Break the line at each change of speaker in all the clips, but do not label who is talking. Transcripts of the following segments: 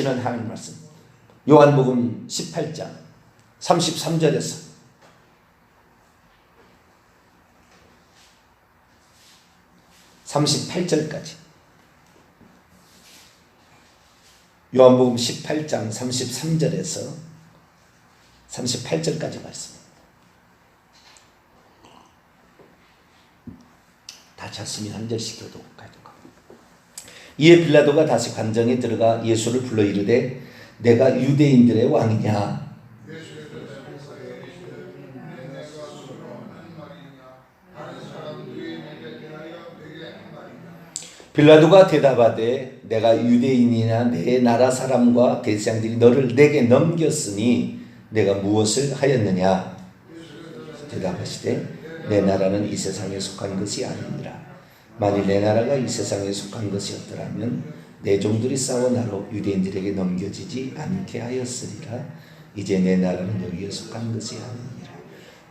주시는 하나님 말씀. 요한복음 18장 33절에서 38절까지. 요한복음 18장 33절에서 38절까지 말씀. 다 잤으면 한 절씩 교독할까요? 이에 빌라도가 다시 관정에 들어가 예수를 불러 이르되 내가 유대인들의 왕이냐? 빌라도가 대답하되 내가 유대인이나 내 나라 사람과 대제사장들이 너를 내게 넘겼으니 내가 무엇을 하였느냐? 대답하시되 내 나라는 이 세상에 속한 것이 아니니라. 만일 내 나라가 이 세상에 속한 것이었더라면 내 종들이 싸워 나로 유대인들에게 넘겨지지 않게 하였으리라. 이제 내 나라는 여기에 속한 것이 아니니라.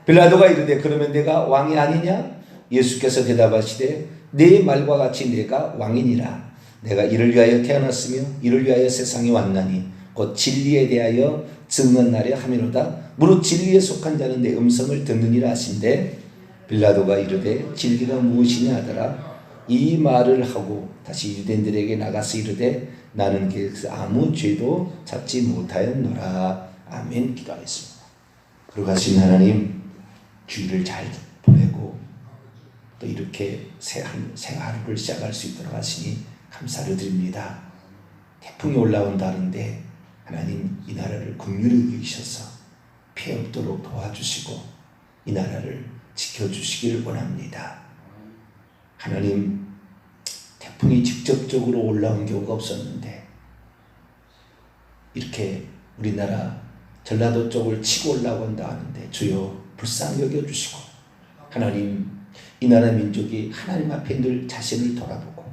빌라도가 이르되 그러면 내가 왕이 아니냐? 예수께서 대답하시되 네 말과 같이 내가 왕이니라. 내가 이를 위하여 태어났으며 이를 위하여 세상에 왔나니 곧 진리에 대하여 증언하려 함이로다. 무릇 진리에 속한 자는 내 음성을 듣느니라 하신대 빌라도가 이르되 진리가 무엇이냐 하더라. 이 말을 하고 다시 유대인들에게 나가서 이르되 나는 그에게서 아무 죄도 찾지 못하였노라. 아멘. 기도하겠습니다. 그러고 하신 하나님, 주일을 잘 보내고 또 이렇게 새 하루를 시작할 수 있도록 하시니 감사를 드립니다. 태풍이 올라온다는데 하나님 이 나라를 긍휼히 여기셔서 피해 없도록 도와주시고 이 나라를 지켜주시기를 원합니다. 하나님, 태풍이 직접적으로 올라온 경우가 없었는데 이렇게 우리나라 전라도 쪽을 치고 올라온다 하는데 주여 불쌍히 여겨주시고 하나님, 이 나라 민족이 하나님 앞에 늘 자신을 돌아보고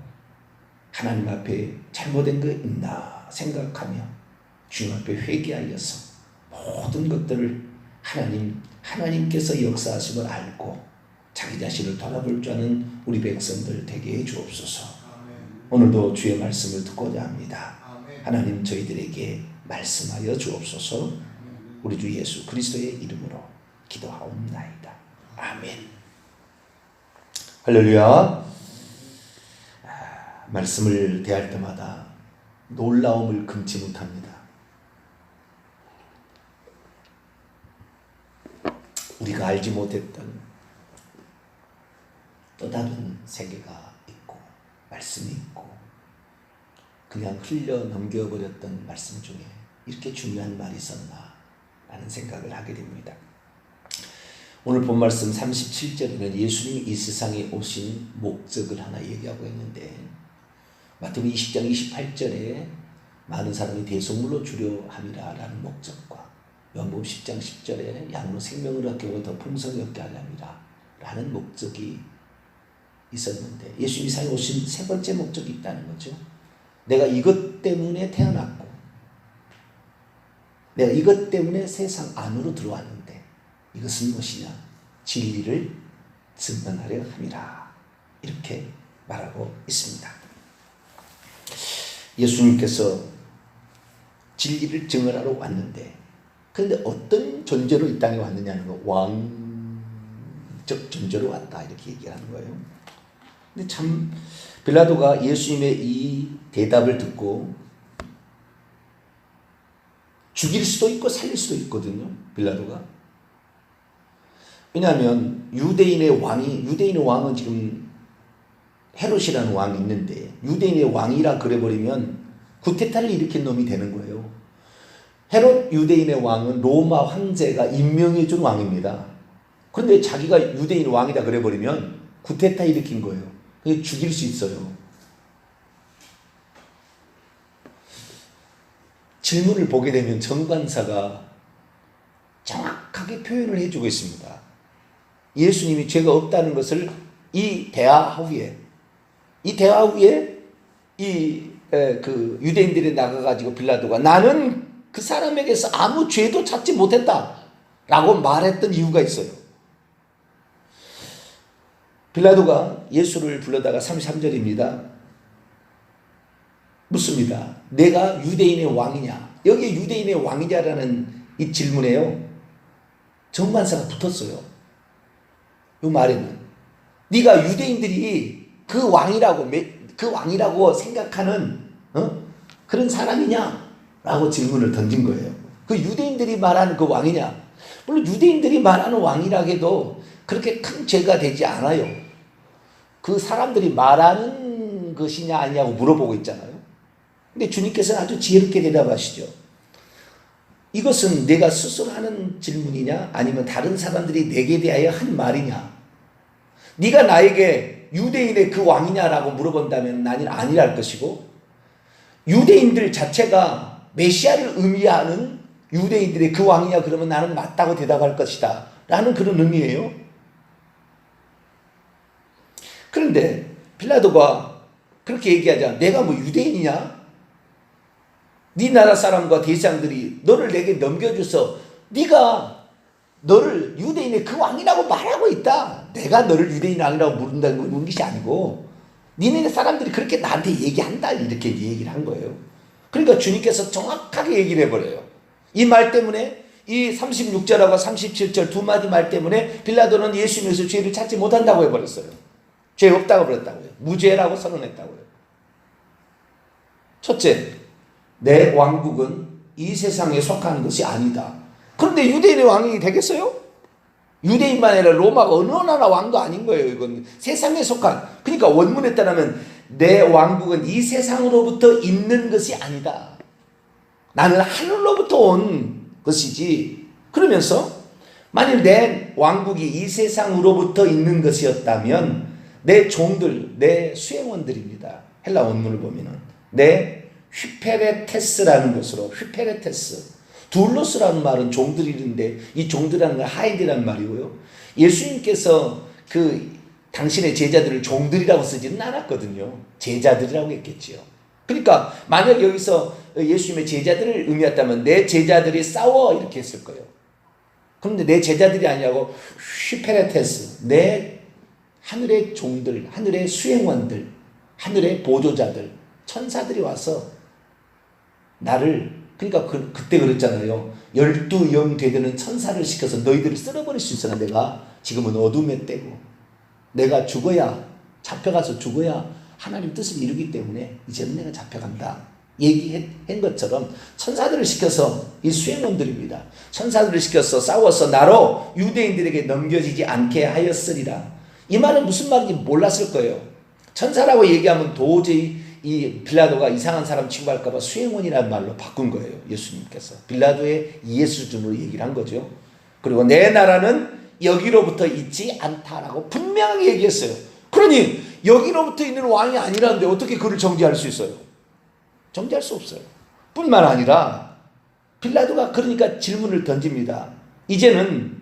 하나님 앞에 잘못된 거 있나 생각하며 주님 앞에 회개하여서 모든 것들을 하나님께서 역사하심을 알고 자기 자신을 돌아볼 줄 아는 우리 백성들 되게 해 주옵소서. 오늘도 주의 말씀을 듣고자 합니다. 하나님 저희들에게 말씀하여 주옵소서. 우리 주 예수 그리스도의 이름으로 기도하옵나이다. 아멘. 할렐루야. 말씀을 대할 때마다 놀라움을 금치 못합니다. 우리가 알지 못했던 또 다른 세계가 있고 말씀이 있고 그냥 흘려 넘겨버렸던 말씀 중에 이렇게 중요한 말이 있었나 라는 생각을 하게 됩니다. 오늘 본 말씀 37절에는 예수님이 이 세상에 오신 목적을 하나 얘기하고 있는데 마태복음 20장 28절에 많은 사람이 대속물로 주려 함이라 라는 목적과 요한복음 10장 10절에 양으로 생명을 얻게 더 풍성히 얻게 하렵니다 라는 목적이 있었는데 예수님이 세상에 오신 세 번째 목적이 있다는 거죠. 내가 이것 때문에 태어났고 내가 이것 때문에 세상 안으로 들어왔는데 이것은 무엇이냐? 진리를 증언하려 함이라 이렇게 말하고 있습니다. 예수님께서 진리를 증언하러 왔는데 그런데 어떤 존재로 이 땅에 왔느냐는 거, 왕적 존재로 왔다 이렇게 얘기하는 거예요. 근데 참 빌라도가 예수님의 이 대답을 듣고 죽일 수도 있고 살릴 수도 있거든요. 빌라도가. 왜냐하면 유대인의 왕은 지금 헤롯이라는 왕이 있는데 유대인의 왕이라 그래버리면 구테타를 일으킨 놈이 되는 거예요. 헤롯 유대인의 왕은 로마 황제가 임명해준 왕입니다. 그런데 자기가 유대인 왕이다 그래버리면 구테타 일으킨 거예요. 그게 죽일 수 있어요. 질문을 보게 되면 정관사가 정확하게 표현을 해주고 있습니다. 예수님이 죄가 없다는 것을 이 대화 후에 그 유대인들이 나가가지고 빌라도가 나는 그 사람에게서 아무 죄도 찾지 못했다라고 말했던 이유가 있어요. 빌라도가 예수를 불러다가 33절입니다. 묻습니다. 내가 유대인의 왕이냐? 여기에 유대인의 왕이냐라는 이 질문에요, 정관사가 붙었어요. 이 말에는 네가 유대인들이 그 왕이라고 생각하는 그런 사람이냐? 라고 질문을 던진 거예요. 그 유대인들이 말하는 그 왕이냐? 물론 유대인들이 말하는 왕이라 해도 그렇게 큰 죄가 되지 않아요. 그 사람들이 말하는 것이냐 아니냐고 물어보고 있잖아요. 근데 주님께서는 아주 지혜롭게 대답하시죠. 이것은 내가 스스로 하는 질문이냐 아니면 다른 사람들이 내게 대하여 한 말이냐? 네가 나에게 유대인의 그 왕이냐라고 물어본다면 나는 아니라 할 것이고, 유대인들 자체가 메시아를 의미하는 유대인들의 그 왕이냐 그러면 나는 맞다고 대답할 것이다 라는 그런 의미예요. 그런데 빌라도가 그렇게 얘기하자. 내가 뭐 유대인이냐? 네 나라 사람과 대장들이 너를 내게 넘겨줘서 네가 너를 유대인의 그 왕이라고 말하고 있다. 내가 너를 유대인 왕이라고 부르는 것이 아니고 니네 사람들이 그렇게 나한테 얘기한다, 이렇게 얘기를 한 거예요. 그러니까 주님께서 정확하게 얘기를 해버려요. 이 말 때문에, 이 36절하고 37절 두 마디 말 때문에 빌라도는 예수님에서 죄를 찾지 못한다고 해버렸어요. 죄 없다고 그랬다고요. 무죄라고 선언했다고요. 첫째, 내 왕국은 이 세상에 속하는 것이 아니다. 그런데 유대인의 왕이 되겠어요? 유대인만 아니라 로마가 어느 나라 왕도 아닌 거예요. 이건 세상에 속한, 그러니까 원문에 따르면 내 왕국은 이 세상으로부터 있는 것이 아니다. 나는 하늘로부터 온 것이지. 그러면서 만일 내 왕국이 이 세상으로부터 있는 것이었다면 내 종들, 내 수행원들입니다. 헬라 원문을 보면은 내 휘페레테스라는 것으로, 휘페레테스, 둘로스라는 말은 종들이는데 이 종들이라는 건 하인이라는 말이고요. 예수님께서 당신의 제자들을 종들이라고 쓰지는 않았거든요. 제자들이라고 했겠지요. 그러니까 만약 여기서 예수님의 제자들을 의미했다면 내 제자들이 싸워 이렇게 했을 거예요. 그런데 내 제자들이 아니고 휘페레테스, 내 하늘의 종들, 하늘의 수행원들, 하늘의 보조자들, 천사들이 와서 나를, 그러니까 그때 그랬잖아요. 12영 되드는 천사를 시켜서 너희들을 쓸어버릴 수 있으나 내가 지금은 어둠의 때고 내가 죽어야, 잡혀가서 죽어야 하나님 뜻을 이루기 때문에 이제는 내가 잡혀간다 얘기한 것처럼 천사들을 시켜서, 이 수행원들입니다. 천사들을 시켜서 싸워서 나로 유대인들에게 넘겨지지 않게 하였으리라. 이 말은 무슨 말인지 몰랐을 거예요. 천사라고 얘기하면 도저히 이 빌라도가 이상한 사람 취급할까봐 수행원이라는 말로 바꾼 거예요. 예수님께서 빌라도의 이해 수준으로 얘기를 한 거죠. 그리고 내 나라는 여기로부터 있지 않다라고 분명하게 얘기했어요. 그러니 여기로부터 있는 왕이 아니라는데 어떻게 그를 정죄할 수 있어요? 정죄할 수 없어요. 뿐만 아니라 빌라도가 그러니까 질문을 던집니다. 이제는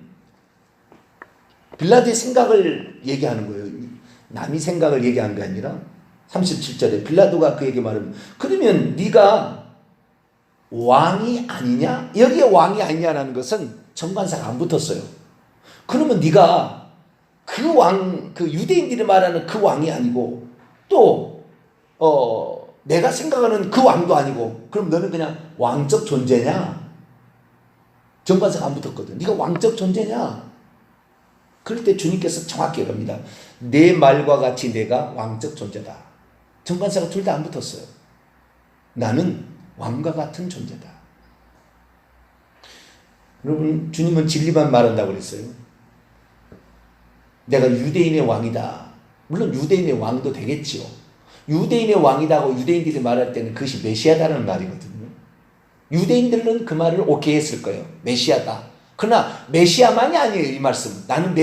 빌라도의 생각을 얘기하는 거예요. 남이 생각을 얘기한 게 아니라 37절에 빌라도가 그에게 말하면, 그러면 네가 왕이 아니냐? 여기에 왕이 아니냐라는 것은 정관사가 안 붙었어요. 그러면 네가 그 왕, 그 유대인들이 말하는 그 왕이 아니고 또 내가 생각하는 그 왕도 아니고 그럼 너는 그냥 왕적 존재냐? 정관사가 안 붙었거든. 네가 왕적 존재냐? 그럴 때 주님께서 정확히 얘기합니다. 내 말과 같이 내가 왕적 존재다. 정관사가 둘 다 안 붙었어요. 나는 왕과 같은 존재다. 여러분, 주님은 진리만 말한다고 그랬어요. 내가 유대인의 왕이다. 물론 유대인의 왕도 되겠지요. 유대인의 왕이다고 유대인들이 말할 때는 그것이 메시아다라는 말이거든요. 유대인들은 그 말을 오케이 했을 거예요. 메시아다. 그러나 메시아만이 아니에요. 이 말씀. 나는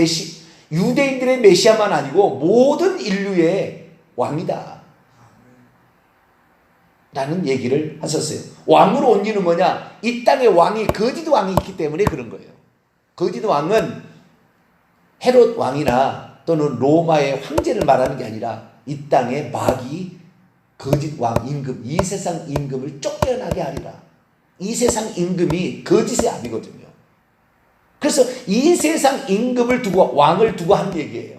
유대인들의 메시아만 아니고 모든 인류의 왕이다 라는 얘기를 하셨어요. 왕으로 온 이유는 뭐냐? 이 땅에 왕이, 거짓 왕이 있기 때문에 그런 거예요. 거짓 왕은 헤롯 왕이나 또는 로마의 황제를 말하는 게 아니라 이 땅에 마귀, 거짓 왕 임금, 이 세상 임금을 쫓겨나게 하리라. 이 세상 임금이 거짓의 압이거든요. 그래서 이 세상 임금을 두고, 왕을 두고 한 얘기예요.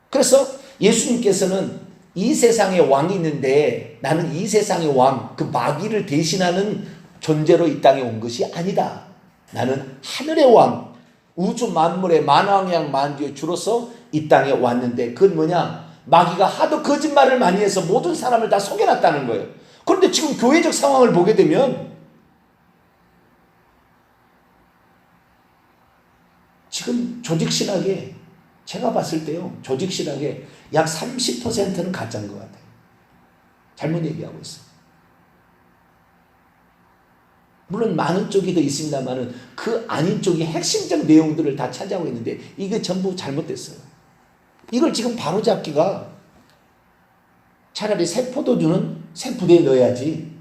그래서 예수님께서는 이 세상에 왕이 있는데 나는 이 세상의 왕, 그 마귀를 대신하는 존재로 이 땅에 온 것이 아니다. 나는 하늘의 왕, 우주 만물의 만왕양 만주의 주로서 이 땅에 왔는데, 그건 뭐냐? 마귀가 하도 거짓말을 많이 해서 모든 사람을 다 속여놨다는 거예요. 그런데 지금 교회적 상황을 보게 되면 지금 조직신학에, 제가 봤을 때요, 조직신학에 약 30%는 가짜인 것 같아요. 잘못 얘기하고 있어요. 물론 많은 쪽이 더 있습니다만은 그 아닌 쪽이 핵심적 내용들을 다 차지하고 있는데 이게 전부 잘못됐어요. 이걸 지금 바로잡기가, 차라리 새 포도주는 새 부대에 넣어야지,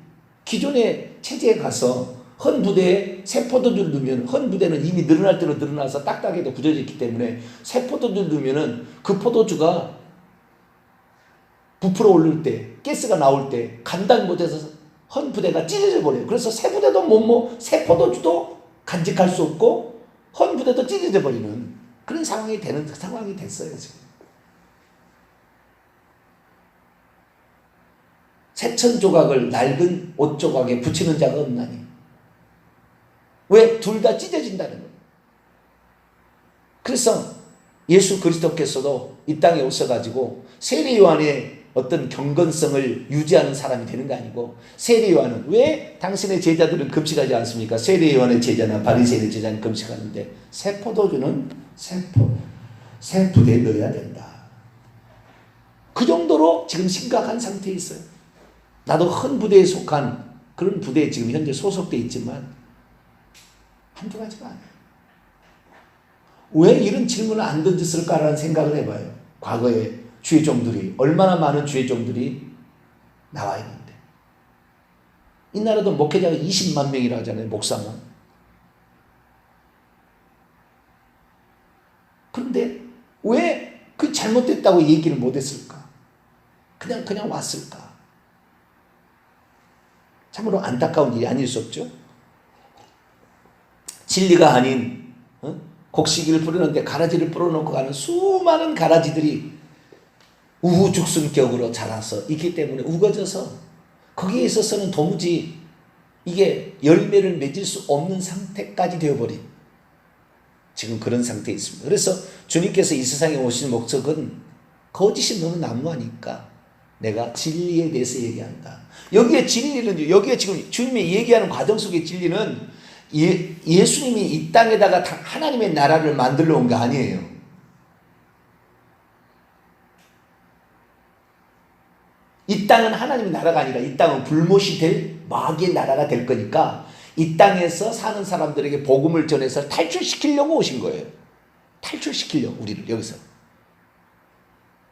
기존의 체제에 가서 헌 부대에 새 포도주를 넣으면, 헌 부대는 이미 늘어날 대로 늘어나서 딱딱하게 굳어졌기 때문에 새 포도주를 넣으면은 그 포도주가 부풀어 오를 때, 가스가 나올 때 간단 못해서 헌 부대가 찢어져 버려요. 그래서 새 부대도 새 포도주도 간직할 수 없고 헌 부대도 찢어져 버리는 그런 상황이 됐어요 지금. 새천 조각을 낡은 옷 조각에 붙이는 자가 없나니. 왜? 둘 다 찢어진다는 거예요. 그래서 예수 그리스도께서도 이 땅에 오셔가지고 세례 요한의 어떤 경건성을 유지하는 사람이 되는 거 아니고, 세례 요한은 왜 당신의 제자들은 금식하지 않습니까? 세례 요한의 제자나 바리새인의 제자는 금식하는데 새 포도주는 새 부대에 넣어야 된다. 그 정도로 지금 심각한 상태에 있어요. 나도 헌 부대에 속한 그런 부대에 지금 현재 소속돼 있지만 한두 가지가 아니에요. 왜 이런 질문을 안 던졌을까라는 생각을 해봐요. 과거에 주의 종들이, 얼마나 많은 주의 종들이 나와 있는데, 이 나라도 목회자가 20만 명이라 하잖아요, 목사만. 그런데 왜 그 잘못됐다고 얘기를 못했을까? 그냥 왔을까? 참으로 안타까운 일이 아닐 수 없죠. 진리가 아닌 곡식을 뿌리는데 가라지를 뿌려놓고 가는 수많은 가라지들이 우후죽순격으로 자라서 있기 때문에 우거져서 거기에 있어서는 도무지 이게 열매를 맺을 수 없는 상태까지 되어버린 지금 그런 상태에 있습니다. 그래서 주님께서 이 세상에 오신 목적은 거짓이 너무 난무하니까 내가 진리에 대해서 얘기한다. 여기에 진리는, 여기에 지금 주님이 얘기하는 과정 속의 진리는 예수님이 이 땅에다가 하나님의 나라를 만들러 온 게 아니에요. 이 땅은 하나님의 나라가 아니라 이 땅은 불못이 될 마귀의 나라가 될 거니까 이 땅에서 사는 사람들에게 복음을 전해서 탈출시키려고 오신 거예요. 탈출시키려고, 우리를 여기서.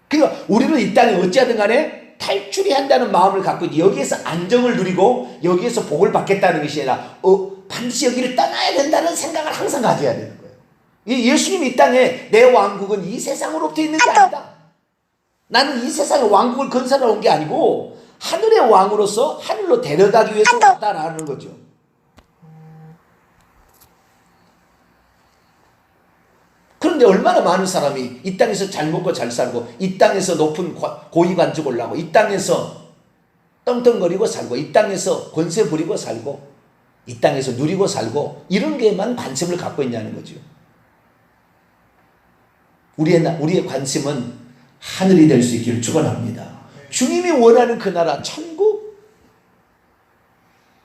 그러니까 우리는 이 땅에 어찌하든 간에 탈출이 한다는 마음을 갖고 여기에서 안정을 누리고 여기에서 복을 받겠다는 것이 아니라 반드시 여기를 떠나야 된다는 생각을 항상 가져야 되는 거예요. 예수님이 이 땅에 내 왕국은 이 세상으로부터 있는 게 아니다. 나는 이 세상의 왕국을 건설하러 온 게 아니고 하늘의 왕으로서 하늘로 데려가기 위해서 왔다라는 거죠. 그런데 얼마나 많은 사람이 이 땅에서 잘 먹고 잘 살고, 이 땅에서 높은 고위 관직을 하고, 이 땅에서 떵떵거리고 살고, 이 땅에서 권세 부리고 살고, 이 땅에서 누리고 살고, 이런 게만 관심을 갖고 있냐는 거죠. 우리의 관심은 하늘이 될 수 있기를 축원합니다. 주님이 원하는 그 나라 천국,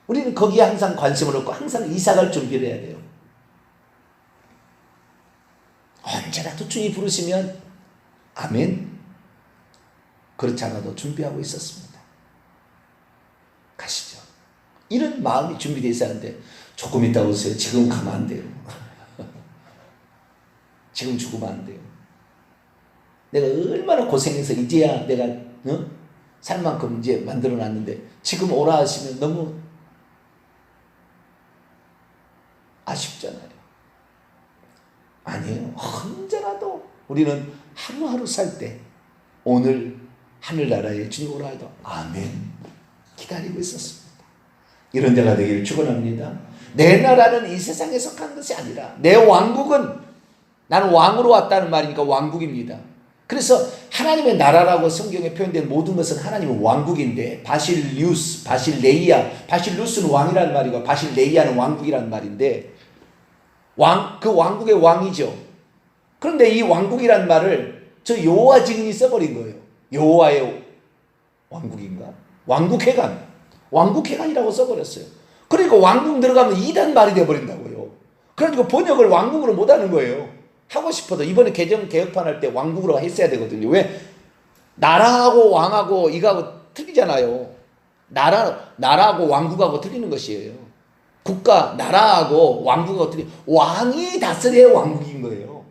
우리는 거기에 항상 관심을 얻고 항상 이사갈 준비를 해야 돼요. 언제라도 주님이 부르시면 아멘. 그렇지 않아도 준비하고 있었습니다. 가시죠. 이런 마음이 준비되어 있어야 하는데, 조금 있다 오세요. 지금 가면 안 돼요. 지금 죽으면 안 돼요. 내가 얼마나 고생해서 이제야 내가 살 만큼 이제 만들어 놨는데 지금 오라 하시면 너무 아쉽잖아요. 아니에요. 언제라도 우리는 하루하루 살 때 오늘 하늘나라에 주님 오라 해도 아멘 기다리고 있었습니다. 이런 자가 되기를 축원합니다. 내 나라는 이 세상에 속한 것이 아니라 내 왕국은, 나는 왕으로 왔다는 말이니까 왕국입니다. 그래서 하나님의 나라라고 성경에 표현된 모든 것은 하나님의 왕국인데, 바실리우스, 바실레이아, 바실루스는 왕이라는 말이고 바실레이아는 왕국이라는 말인데, 그 왕국의 왕이죠. 그런데 이 왕국이라는 말을 저 여호와 증인이 써버린 거예요. 여호와의 왕국인가? 왕국회관이라고 써버렸어요. 그러니까 왕국 들어가면 이단 말이 돼버린다고요. 그러니까 번역을 왕국으로 못하는 거예요. 하고 싶어도 이번에 개정판 할 때 왕국으로 했어야 되거든요. 왜? 나라하고 왕하고 이거하고 틀리잖아요. 나라하고 왕국하고 틀리는 것이에요. 국가, 나라하고 왕국하고 왕이 다스려야 왕국인 거예요.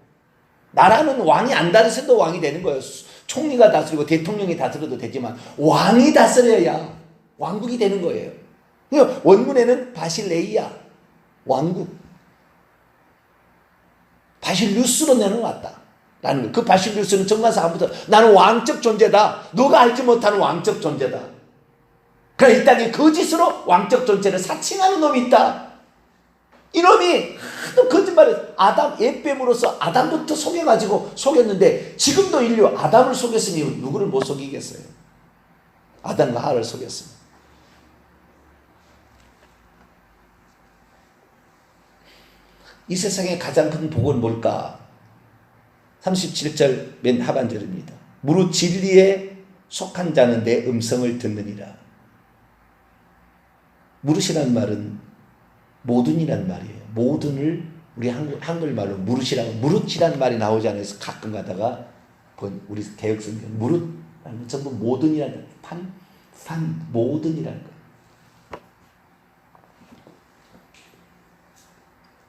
나라는 왕이 안 다스려도 왕이 되는 거예요. 총리가 다스리고 대통령이 다스려도 되지만 왕이 다스려야 왕국이 되는 거예요. 그러니까 원문에는 바실레이아, 왕국, 바실루스로 내놓았다 라는 거예요. 그 바실루스는 정관사부터 나는 왕적 존재다. 너가 알지 못하는 왕적 존재다. 그러나 이 땅에 거짓으로 왕적 존재를 사칭하는 놈이 있다. 이놈이 하도 거짓말을 옛뱀으로서 아담부터 속여가지고 속였는데, 지금도 인류 아담을 속였으니 누구를 못 속이겠어요? 아담과 하와를 속였습니다. 이 세상의 가장 큰 복은 뭘까? 37절 맨 하반절입니다. 무릇 진리에 속한 자는 내 음성을 듣느니라. 무릇이란 말은 모든이란 말이에요. 모든을 우리 한글말로 무릇이라고, 무릇이란 말이 나오지 않아서 가끔 가다가 우리 개혁성경 무릇 전부 모든이라는 모든이라는 거예요.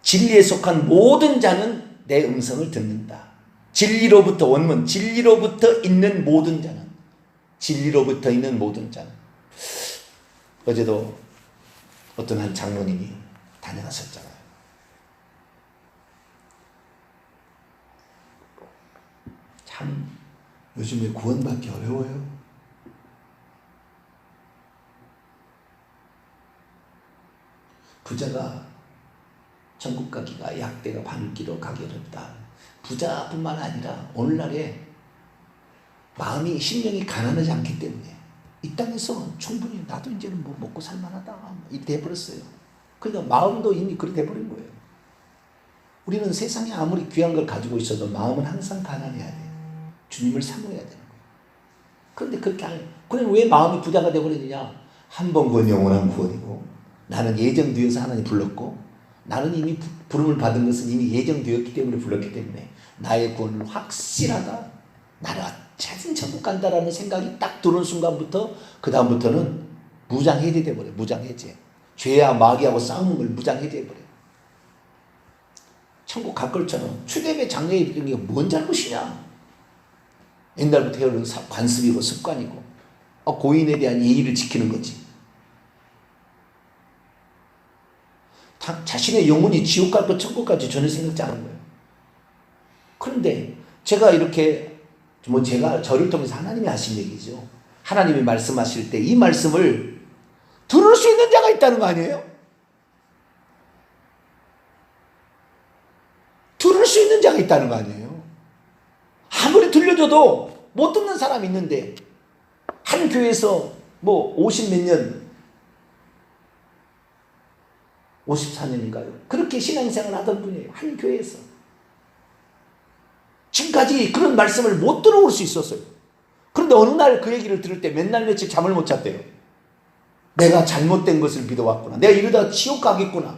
진리에 속한 모든 자는 내 음성을 듣는다. 진리로부터, 원문 진리로부터 있는 모든 자는, 진리로부터 있는 모든 자는. 어제도 어떤 한 장로님이 다녀가셨잖아요. 참 요즘에 구원받기 어려워요. 부자가 천국 가기가 약대가 반기로 가기 어렵다. 부자뿐만 아니라 오늘날에 마음이, 심령이 가난하지 않기 때문에 이 땅에서 충분히 나도 이제는 뭐 먹고 살만하다 이렇게 돼버렸어요. 그러니까 마음도 이미 그렇게 돼버린 거예요. 우리는 세상에 아무리 귀한 걸 가지고 있어도 마음은 항상 가난해야 돼요. 주님을 사모해야 되는 거예요. 그런데 그렇게 안 해요. 그럼 왜 마음이 부자가 돼버리느냐? 한 번 구원 영원한 구원이고, 나는 예정되어서 하나님 불렀고, 나는 이미 부름을 받은 것은 이미 예정되었기 때문에 불렀기 때문에 나의 구원은 확실하다. 나를 찾은 천국 간다라는 생각이 딱 들어온 순간부터 그 다음부터는 무장해제 버려요. 무장해제. 죄와 마귀하고 싸우는 걸 무장해제 버려요. 천국 갈 것처럼 추대배 장례에 이르는 게 뭔 잘못이냐? 옛날부터 해오는 관습이고 습관이고 고인에 대한 예의를 지키는 거지. 자신의 영혼이 지옥 갈 것 천국 갈지 전혀 생각지 않은 거예요. 그런데 제가 이렇게 제가 저를 통해서 하나님이 하신 얘기죠. 하나님이 말씀하실 때 이 말씀을 들을 수 있는 자가 있다는 거 아니에요? 들을 수 있는 자가 있다는 거 아니에요? 아무리 들려줘도 못 듣는 사람이 있는데, 한 교회에서 50몇 년, 54년인가요? 그렇게 신앙생활을 하던 분이에요. 한 교회에서. 지금까지 그런 말씀을 못 들어올 수 있었어요. 그런데 어느 날 그 얘기를 들을 때 몇 날 며칠 잠을 못 잤대요. 내가 잘못된 것을 믿어왔구나. 내가 이러다 지옥 가겠구나.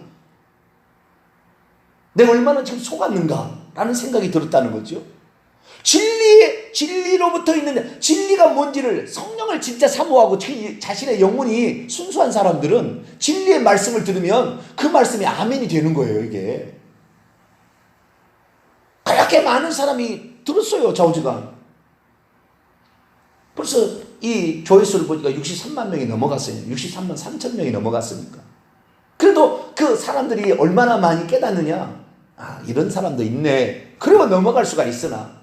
내가 얼마나 지금 속았는가 라는 생각이 들었다는 거죠. 진리로부터 있는, 진리가 뭔지를, 성령을 진짜 사모하고 자신의 영혼이 순수한 사람들은 진리의 말씀을 들으면 그 말씀이 아멘이 되는 거예요. 이게 그렇게 많은 사람이 들었어요. 좌우지간. 벌써 이 조회수를 보니까 63만 명이 넘어갔어요. 63만 3천 명이 넘어갔으니까. 그래도 그 사람들이 얼마나 많이 깨닫느냐. 이런 사람도 있네. 그러면 넘어갈 수가 있으나,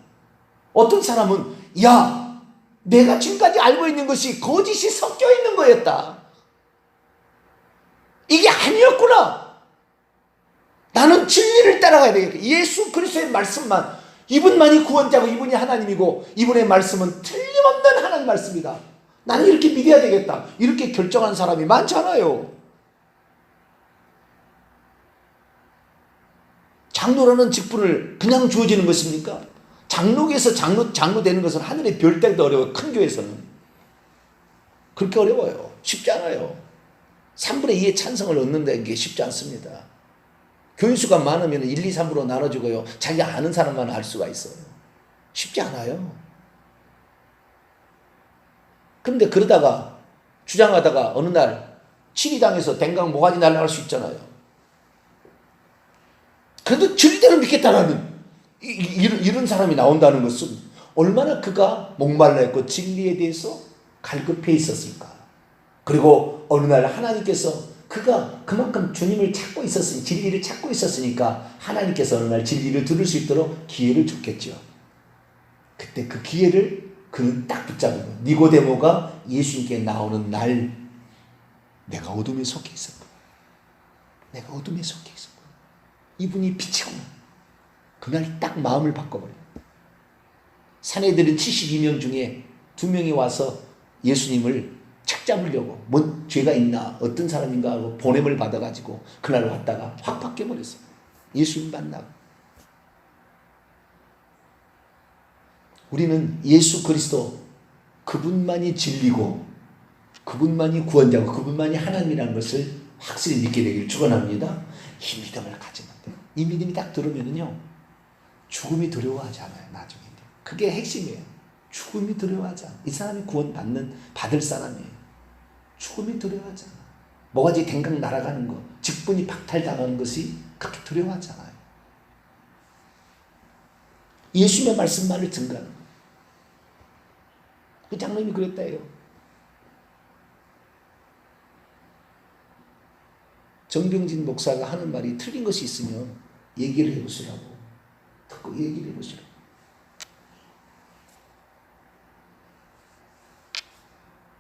어떤 사람은 야, 내가 지금까지 알고 있는 것이 거짓이 섞여 있는 거였다. 이게 아니었구나. 나는 진리를 따라가야 되겠다. 예수 그리스도의 말씀만, 이분만이 구원자고 이분이 하나님이고 이분의 말씀은 틀림없는 하나님 말씀이다. 나는 이렇게 믿어야 되겠다. 이렇게 결정한 사람이 많잖아요. 장로라는 직분을 그냥 주어지는 것입니까? 장로에서 장로 되는 것은 하늘의 별 따기도 어려워요. 큰 교회에서는. 그렇게 어려워요. 쉽지 않아요. 3분의 2의 찬성을 얻는다는 게 쉽지 않습니다. 교인수가 많으면 1, 2, 3으로 나눠주고요. 자기가 아는 사람만 알 수가 있어요. 쉽지 않아요. 그런데 그러다가 주장하다가 어느 날 치리당해서 댕강 모가지 날아갈 수 있잖아요. 그래도 진리대로 믿겠다라는 이런 사람이 나온다는 것은 얼마나 그가 목말라 했고 진리에 대해서 갈급해 있었을까. 그리고 어느 날 하나님께서 그가 그만큼 주님을 찾고 있었으니 진리를 찾고 있었으니까 하나님께서 어느 날 진리를 들을 수 있도록 기회를 줬겠죠. 그때 그 기회를 그는 딱 붙잡고 니고데모가 예수님께 나오는 날 내가 어둠에 속해 있었고 내가 어둠에 속해 있었고 이분이 빛이구나. 그날 딱 마음을 바꿔버려요. 사내들은 72명 중에 2명이 와서 예수님을 착잡으려고 뭔 죄가 있나 어떤 사람인가 하고 보냄을 받아가지고 그날 왔다가 확 바뀌어버렸어요. 예수님 만나고. 우리는 예수 그리스도 그분만이 진리고 그분만이 구원자고 그분만이 하나님이라는 것을 확실히 믿게 되기를 축원합니다. 이 믿음을 가지면 돼요. 이 믿음이 딱 들으면은요 죽음이 두려워하지 않아요. 나중에. 그게 핵심이에요. 죽음이 두려워하지 않아. 이 사람이 받을 사람이에요. 죽음이 두려워하지 않아. 뭐가지 댕강 날아가는 거, 직분이 박탈당하는 것이 그렇게 두려워하지 않아요. 예수님의 말씀만을 증거하는 거예요. 그 장로님이 그랬다 해요. 정병진 목사가 하는 말이 틀린 것이 있으면 얘기를 해보시라고. 듣고 얘기를 해보시라고.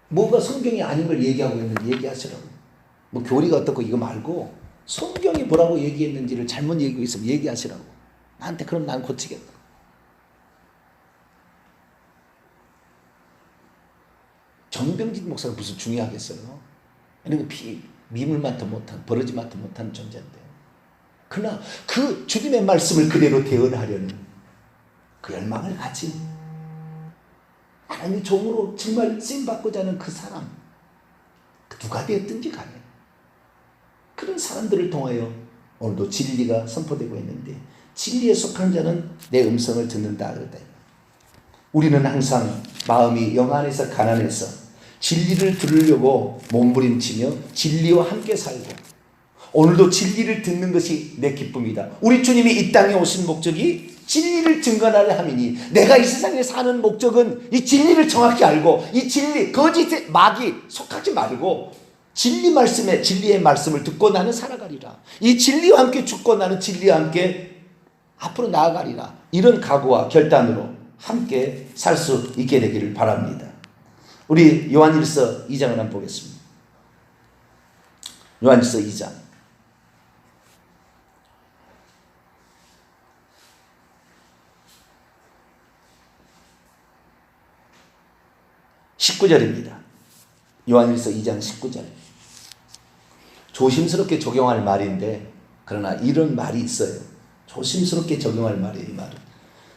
뭐가 성경이 아닌 걸 얘기하고 있는지 얘기하시라고. 뭐 교리가 어떻고 이거 말고 성경이 뭐라고 얘기했는지를 잘못 얘기하고 있으면 얘기하시라고. 나한테 그럼 난 고치겠다. 정병진 목사가 무슨 중요하겠어요? 미물만도 못한 버러지만도 못한 존재인데 그러나 그 주님의 말씀을 그대로 대언하려는 그 열망을 가진 하나님의 종으로 정말 쓰임받고자 하는 그 사람 누가 되었든지 간에 그런 사람들을 통하여 오늘도 진리가 선포되고 있는데 진리에 속한 자는 내 음성을 듣는다 그러다. 우리는 항상 마음이 영 안에서 가난해서 진리를 들으려고 몸부림치며 진리와 함께 살고 오늘도 진리를 듣는 것이 내 기쁨이다. 우리 주님이 이 땅에 오신 목적이 진리를 증거하려 함이니 내가 이 세상에 사는 목적은 이 진리를 정확히 알고 이 진리 거짓의 마귀 속하지 말고 진리 말씀에 진리의 말씀을 듣고 나는 살아가리라. 이 진리와 함께 죽고 나는 진리와 함께 앞으로 나아가리라. 이런 각오와 결단으로 함께 살 수 있게 되기를 바랍니다. 우리 요한일서 2장을 한번 보겠습니다. 요한일서 2장 19절입니다. 요한일서 2장 19절. 조심스럽게 적용할 말인데 그러나 이런 말이 있어요. 조심스럽게 적용할 말이에요. 이 말은.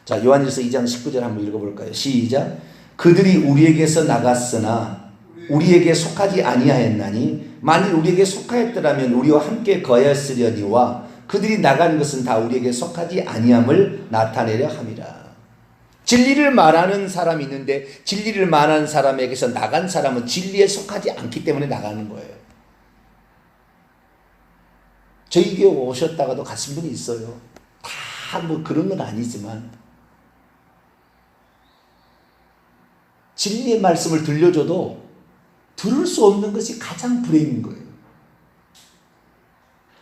자, 요한일서 2장 19절 한번 읽어볼까요? 시작. 그들이 우리에게서 나갔으나 우리에게 속하지 아니하였나니 만일 우리에게 속하였더라면 우리와 함께 거하였으려니와 그들이 나간 것은 다 우리에게 속하지 아니함을 나타내려 함이라. 진리를 말하는 사람이 있는데 진리를 말하는 사람에게서 나간 사람은 진리에 속하지 않기 때문에 나가는 거예요. 저희 교회 오셨다가도 가신 분이 있어요. 다 뭐 그런 건 아니지만 진리의 말씀을 들려줘도 들을 수 없는 것이 가장 불행인 거예요.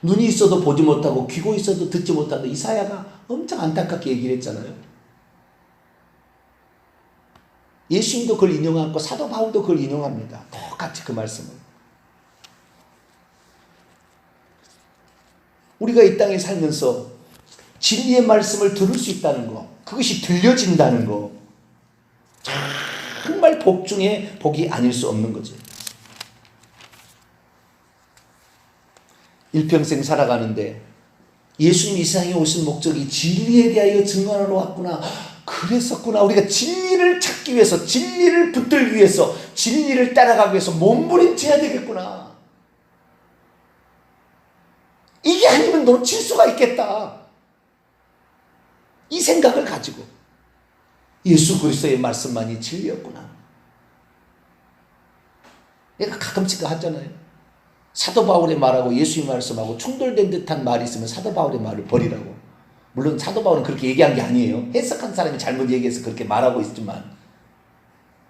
눈이 있어도 보지 못하고 귀가 있어도 듣지 못한다. 이사야가 엄청 안타깝게 얘기를 했잖아요. 예수님도 그걸 인용하고 사도 바울도 그걸 인용합니다. 똑같이 그 말씀을. 우리가 이 땅에 살면서 진리의 말씀을 들을 수 있다는 거, 그것이 들려진다는 거, 정말 복 중에 복이 아닐 수 없는 거죠. 일평생 살아가는데 예수님이 이 세상에 오신 목적이 진리에 대하여 증언하러 왔구나, 그랬었구나, 우리가 진리를 찾기 위해서, 진리를 붙들기 위해서, 진리를 따라가기 위해서 몸부림쳐야 되겠구나, 이게 아니면 놓칠 수가 있겠다, 이 생각을 가지고 예수 그리스도의 말씀만이 진리였구나. 내가 가끔씩 하잖아요. 사도 바울의 말하고 예수의 말씀하고 충돌된 듯한 말이 있으면 사도 바울의 말을 버리라고. 물론 사도 바울은 그렇게 얘기한 게 아니에요. 해석한 사람이 잘못 얘기해서 그렇게 말하고 있지만,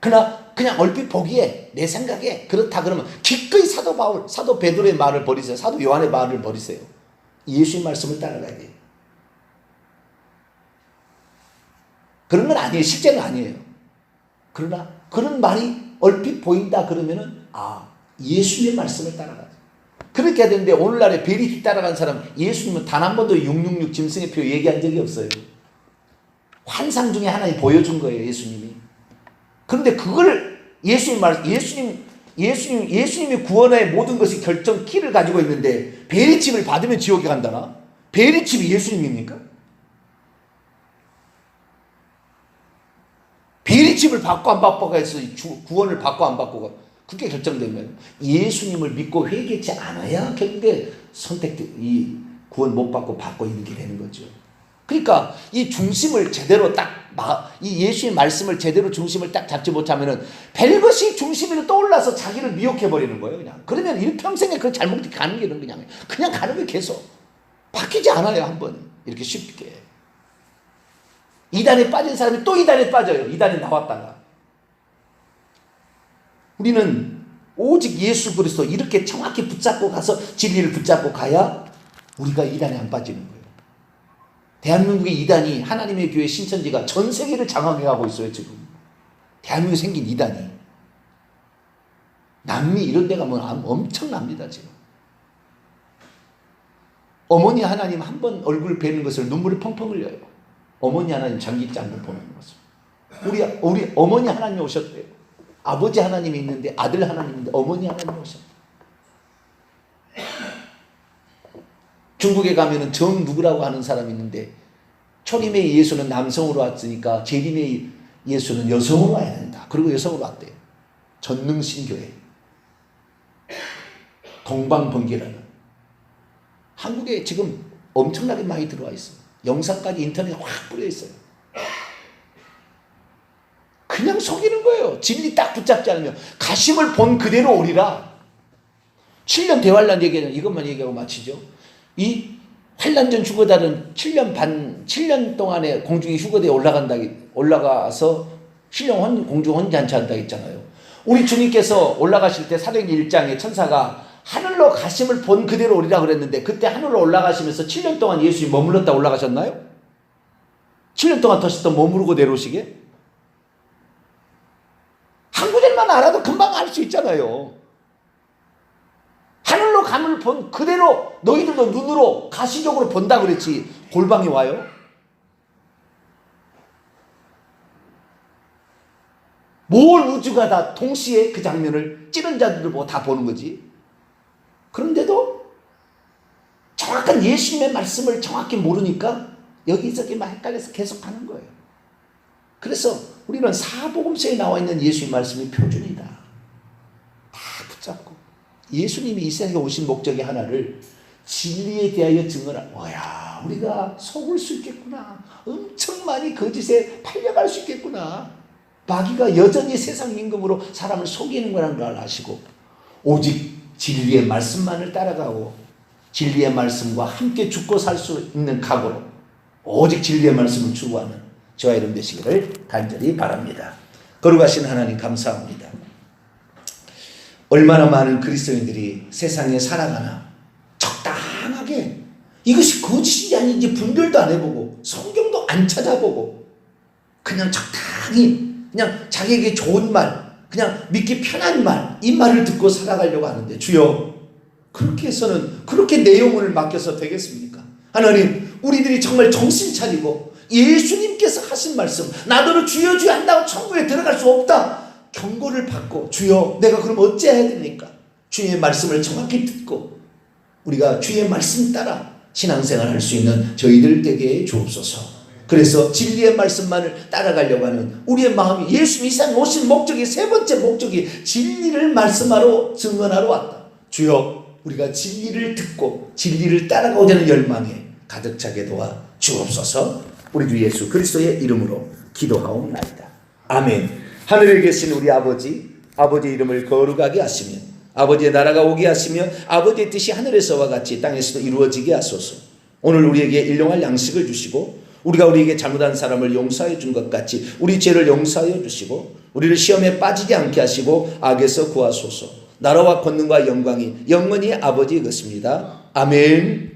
그러나 그냥 얼핏 보기에 내 생각에 그렇다 그러면 기꺼이 사도 바울, 사도 베드로의 말을 버리세요. 사도 요한의 말을 버리세요. 예수의 말씀을 따라가야 돼요. 그런 건 아니에요. 실제는 아니에요. 그러나 그런 말이 얼핏 보인다 그러면은 예수님의 말씀을 따라가죠. 그렇게 해야 되는데 오늘날에 베리티 따라간 사람, 예수님은 단 한 번도 666 짐승의 표 얘기한 적이 없어요. 환상 중에 하나님 보여준 거예요, 예수님이. 그런데 그걸 예수님이 구원의 모든 것이 결정 키를 가지고 있는데 베리칩을 받으면 지옥에 간다나? 베리칩이 예수님입니까? 베리칩을 받고 안 받고가 해서 구원을 받고 안 받고가 그게 결정된 거예요. 예수님을 믿고 회개치 않아야 결국에 이 구원 못 받고 받고 있는 게 되는 거죠. 그러니까 이 중심을 제대로 이 예수의 말씀을 제대로 중심을 딱 잡지 못하면은 별것이 중심으로 떠올라서 자기를 미혹해버리는 거예요, 그냥. 그러면 일평생에 그 잘못 가는 길은 그냥 가는 게 계속 바뀌지 않아요, 한번. 이렇게 쉽게. 이단에 빠진 사람이 또 이단에 빠져요. 이단에 나왔다가. 우리는 오직 예수 그리스도 이렇게 정확히 붙잡고 가서 진리를 붙잡고 가야 우리가 이단에 안 빠지는 거예요. 대한민국의 이단이, 하나님의 교회 신천지가 전 세계를 장악해가고 있어요, 지금. 대한민국에 생긴 이단이. 남미 이런 데 가면 엄청납니다, 지금. 어머니 하나님 한 번 얼굴 뵈는 것을 눈물을 펑펑 흘려요. 어머니 하나님 장기장을 보는 것을. 우리 어머니 하나님 오셨대요. 아버지 하나님이 있는데 아들 하나님인데 어머니 하나님 오셨대요. 중국에 가면은 정 누구라고 하는 사람이 있는데 초림의 예수는 남성으로 왔으니까 재림의 예수는 여성으로 와야 된다. 그리고 여성으로 왔대요. 전능신교회. 동방번개라는. 한국에 지금 엄청나게 많이 들어와 있어요. 영상까지 인터넷에 확 뿌려 있어요. 그냥 속이는 거예요. 진리 딱 붙잡지 않으면. 가심을 본 그대로 오리라. 7년 대환란 얘기는 이것만 얘기하고 마치죠. 이 환란전 휴거달은 7년 동안에 공중에 휴거대에 올라가서 7년 공중 혼잔치 한다 했잖아요. 우리 주님께서 올라가실 때 사도행전 1장에 천사가 하늘로 가심을 본 그대로 오리라 그랬는데 그때 하늘로 올라가시면서 7년 동안 예수님이 머물렀다 올라가셨나요? 7년 동안 더 머무르고 내려오시게? 한 구절만 알아도 금방 알 수 있잖아요. 하늘로 감을 본 그대로 너희들도 눈으로 가시적으로 본다 그랬지 골방이 와요? 뭘 우주가 다 동시에 그 장면을 찌른 자들을 보고 다 보는 거지. 그런데도 정확한 예수님의 말씀을 정확히 모르니까 여기저기만 헷갈려서 계속 하는 거예요. 그래서 우리는 사복음서에 나와 있는 예수의 말씀이 표준이다. 다 붙잡고 예수님이 이 세상에 오신 목적이 하나를 진리에 대하여 증언하라. 우리가 속을 수 있겠구나. 엄청 많이 거짓에 팔려갈 수 있겠구나. 마귀가 여전히 세상 임금으로 사람을 속이는 거라는 걸 아시고 오직 진리의 말씀만을 따라가고 진리의 말씀과 함께 죽고 살 수 있는 각오로 오직 진리의 말씀을 추구하는 저와 여러분 되시기를 간절히 바랍니다. 거룩하신 하나님 감사합니다. 얼마나 많은 그리스도인들이 세상에 살아가나 적당하게 이것이 거짓인지 아닌지 분별도 안 해보고 성경도 안 찾아보고 그냥 적당히 그냥 자기에게 좋은 말 그냥 믿기 편한 말 이 말을 듣고 살아가려고 하는데 주여 그렇게 해서는 그렇게 내용을 맡겨서 되겠습니까? 하나님, 우리들이 정말 정신 차리고 예수님께서 하신 말씀, 나더러 주여 주여 한다고 천국에 들어갈 수 없다 경고를 받고, 주여 내가 그럼 어찌해야 됩니까? 주의 말씀을 정확히 듣고 우리가 주의 말씀 따라 신앙생활을 할 수 있는 저희들 되게 주옵소서. 그래서 진리의 말씀만을 따라가려고 하는 우리의 마음이, 예수 이 세상 오신 목적이, 세 번째 목적이 진리를 말씀하러 증언하러 왔다. 주여 우리가 진리를 듣고 진리를 따라가고자 하는 열망에 가득 차게 도와 주옵소서. 우리 주 예수 그리스도의 이름으로 기도하옵나이다. 아멘. 하늘에 계신 우리 아버지, 아버지의 이름을 거룩하게 하시며 아버지의 나라가 오게 하시며 아버지의 뜻이 하늘에서와 같이 땅에서도 이루어지게 하소서. 오늘 우리에게 일용할 양식을 주시고 우리가 우리에게 잘못한 사람을 용서해 준 것 같이 우리 죄를 용서하여 주시고 우리를 시험에 빠지게 않게 하시고 악에서 구하소서. 나라와 권능과 영광이 영원히 아버지의 것입니다. 아멘.